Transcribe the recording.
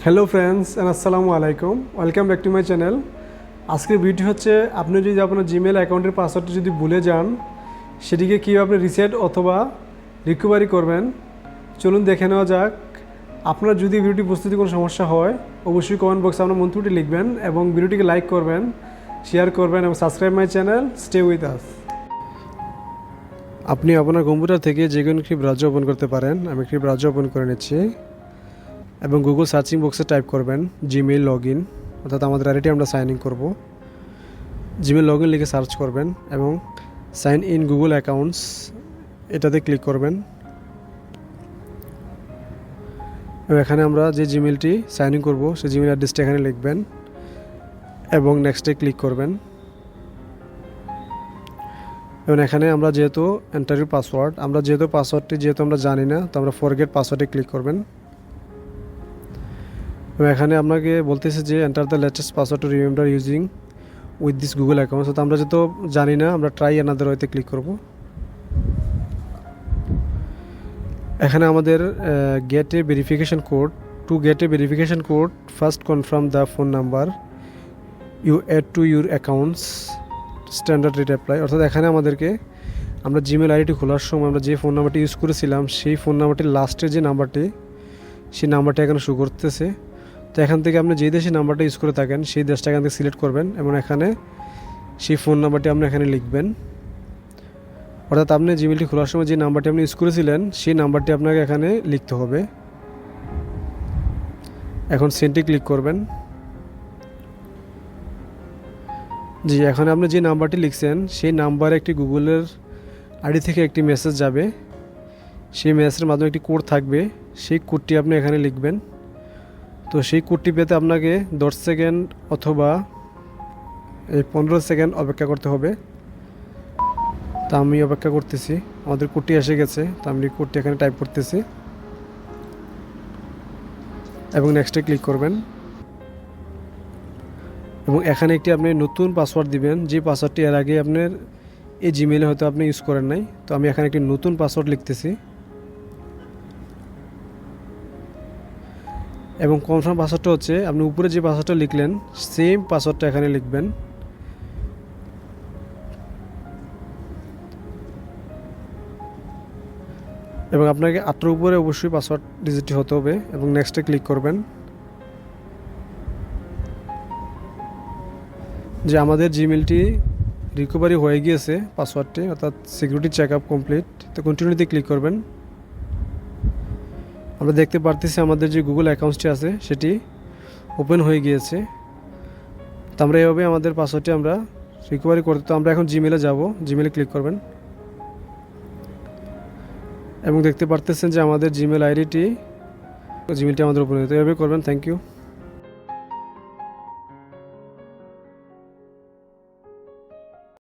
Hello friends আসসালামু আলাইকুম, welcome back to my channel. আজকের ভিডিও হচ্ছে আপনি যদি আপনার জিমেল অ্যাকাউন্টের পাসওয়ার্ডটি যদি ভুলে যান, সেটিকে কীভাবে আপনি রিসেট অথবা রিকভারি করবেন চলুন দেখে নেওয়া যাক। আপনার যদি ভিডিওটি বুঝতে কোনো সমস্যা হয় অবশ্যই কমেন্ট বক্সে আপনার মন্তব্যটি লিখবেন এবং ভিডিওটিকে লাইক করবেন, শেয়ার করবেন এবং subscribe my channel. Stay with us. আপনি আপনার কম্পিউটার থেকে যে কোনো একটি ব্রাউজার ওপেন করতে পারেন। আমি একটি ব্রাউজার ওপেন করে নিচ্ছি এবং গুগল সার্চিং বক্সে টাইপ করবেন জিমেইল লগ ইন, অর্থাৎ আমাদের আইডিটি আমরা সাইন ইন করবো। জিমেইল লগ ইন লিখে সার্চ করবেন এবং সাইন ইন গুগল অ্যাকাউন্টস এটাতে ক্লিক করবেন এবং এখানে আমরা যে জিমেইলটি সাইন ইন করবো সেই জিমেইল অ্যাড্রেসটা এখানে লিখবেন এবং নেক্সটে ক্লিক করবেন। এবং এখানে আমরা যেহেতু এন্টার পাসওয়ার্ড, পাসওয়ার্ডটি আমরা জানি না, তো আমরা ফরগেট পাসওয়ার্ডে ক্লিক করবেন এবং এখানে আপনাকে বলতেছে যে enter the latest password to remember using with this Google account. তো আমরা যেহেতু জানি না, আমরা ট্রাই অ্যানাদার ওয়েতে ক্লিক করব। এখানে আমাদের get a verification code. To get a verification code first confirm the phone number you add to your accounts standard rate apply. অর্থাৎ এখানে আমাদেরকে আমরা জিমেল আইডিটি খোলার সময় আমরা যে ফোন নাম্বারটি ইউজ করেছিলাম সেই ফোন নাম্বারটির লাস্টের যে নাম্বারটি, সেই নাম্বারটি এখানে শো করতেছে। তো এখান থেকে আপনি যে দেশে নাম্বারটা ইউজ করে থাকেন সেই দেশটা এখান থেকে সিলেক্ট করবেন এবং এখানে সেই ফোন নাম্বারটি আপনি এখানে লিখবেন। অর্থাৎ আপনি জিমেলটি খোলার সময় যে নাম্বারটি আপনি ইউজ করেছিলেন সেই নাম্বারটি আপনাকে এখানে লিখতে হবে। এখন সেন্ডে ক্লিক করবেন। জি, এখন আপনি যে নাম্বারটি লিখছেন সেই নাম্বারে একটি গুগলের আইডি থেকে একটি মেসেজ যাবে। সেই মেসেজের মাধ্যমে একটি কোড থাকবে, সেই কোডটি আপনি এখানে লিখবেন। তো সেই কোডটি পেতে আপনাকে 10 সেকেন্ড অথবা 15 সেকেন্ড অপেক্ষা করতে হবে। তা আমি অপেক্ষা করতেছি, আমাদের কোডটি এসে গেছে। তো আমি কোডটি এখানে টাইপ করতেছি এবং নেক্সটে ক্লিক করবেন এবং এখানে একটি আপনি নতুন পাসওয়ার্ড দিবেন, যে পাসওয়ার্ডটি এর আগে আপনার এই জিমেইলে হয়তো আপনি ইউজ করেন নাই। তো আমি এখানে একটি নতুন পাসওয়ার্ড লিখতেছি এবং কনফার্ম পাসওয়ার্ডটা হচ্ছে আপনি উপরে যে পাসওয়ার্ডটা লিখলেন সেম পাসওয়ার্ডটা এখানে লিখবেন এবং আপনাকে 8 উপরে অবশ্যই পাসওয়ার্ড ডিজিটটি হতে হবে এবং নেক্সটে ক্লিক করবেন। যে আমাদের জিমেলটি রিকভারি হয়ে গিয়েছে পাসওয়ার্ডটি, অর্থাৎ সিকিউরিটি চেক আপ কমপ্লিট। তো কন্টিনিউতে ক্লিক করবেন। আমরা দেখতে পারতেছি আমাদের যে গুগল অ্যাকাউন্টসটি আছে সেটি ওপেন হয়ে গিয়েছে। তো আমরা এভাবে আমাদের পাসওয়ার্ডটি আমরা রিকভারি করতে। তো আমরা এখন জিমেলে যাব, জিমেলে ক্লিক করবেন এবং দেখতে পারতেছেন যে আমাদের জিমেল আইডিটি, জিমেলটি আমাদের ওপেন হয়ে, তো এভাবে করবেন। Thank you.